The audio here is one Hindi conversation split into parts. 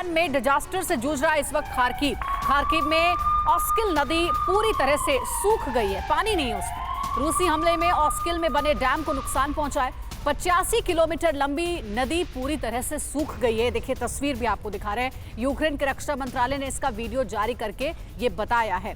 मैन मेड डिजास्टर से जूझ रहा है इस वक्त खार्किव। खार्किव में ऑस्किल नदी पूरी तरह से सूख गई है, पानी नहीं है उसमें। रूसी हमले में ऑस्किल में बने डैम को नुकसान पहुंचा है। 85 किलोमीटर लंबी नदी पूरी तरह से सूख गई है। देखिए तस्वीर भी आपको दिखा रहे हैं। यूक्रेन के रक्षा मंत्रालय ने इसका वीडियो जारी करके ये बताया है।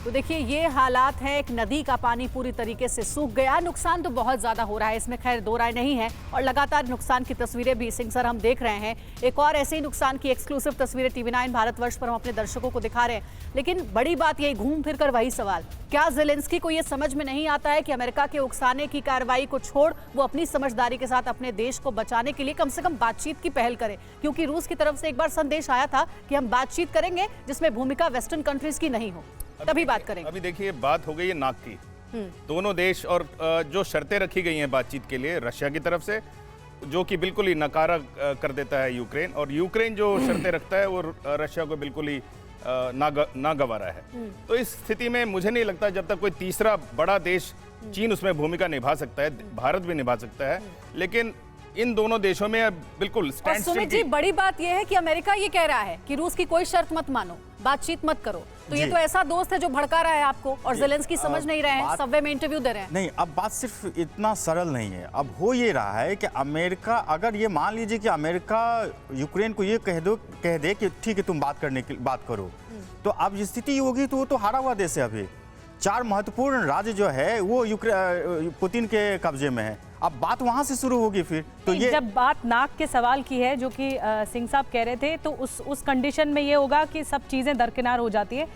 तो देखिए ये हालात है, एक नदी का पानी पूरी तरीके से सूख गया। नुकसान तो बहुत ज्यादा हो रहा है, इसमें खैर दो राय नहीं है। और लगातार नुकसान की तस्वीरें भी सिंह सर हम देख रहे हैं। एक और ऐसे ही नुकसान की एक्सक्लूसिव तस्वीरें TV9 भारतवर्ष पर हम अपने दर्शकों को दिखा रहे हैं। लेकिन बड़ी बात यही, घूम फिर कर वही सवाल, क्या ज़ेलेंस्की को यह समझ में नहीं आता है कि अमेरिका के उकसाने की कार्रवाई को छोड़ वो अपनी समझदारी के साथ अपने देश को बचाने के लिए कम से कम बातचीत की पहल करे? क्योंकि रूस की तरफ से एक बार संदेश आया था कि हम बातचीत करेंगे जिसमें भूमिका वेस्टर्न कंट्रीज की नहीं हो, तभी बात करेंगे। अभी देखिए बात हो गई है नाक की। दोनों देश और जो शर्तें रखी गई हैं बातचीत के लिए रशिया की तरफ से, जो कि बिल्कुल ही नकारा कर देता है यूक्रेन, और यूक्रेन जो शर्तें रखता है वो रशिया को बिल्कुल ही नागवारा है। तो इस स्थिति में मुझे नहीं लगता जब तक कोई तीसरा बड़ा देश, चीन उसमें भूमिका निभा सकता है, भारत भी निभा सकता है, लेकिन इन दोनों देशों में बिल्कुल स्टैंड स्टिल। सुमित जी, बड़ी बात यह है कि अमेरिका ये कह रहा है कि रूस की कोई शर्त मत मानो, बातचीत मत करो। तो ये तो ऐसा दोस्त है जो भड़का रहा है आपको, और ज़ेलेंस्की समझ नहीं रहे हैं, सबवे में इंटरव्यू दे रहे हैं। नहीं, अब बात सिर्फ इतना सरल नहीं है। अब हो ये रहा है कि अमेरिका, अगर ये मान लीजिए कि अमेरिका यूक्रेन को ये कह दे कि ठीक है तुम बात करो, तो अब ये स्थिति होगी तो वो तो हारा हुआ देश है। अभी 4 महत्वपूर्ण राज्य जो है वो पुतिन के कब्जे में है। अब बात वहां से शुरू होगी फिर तो ये जब बात नाक के सवाल की है, जो कि सिंह साहब कह रहे थे, तो उस कंडीशन में ये होगा कि सब चीजें दरकिनार हो जाती है।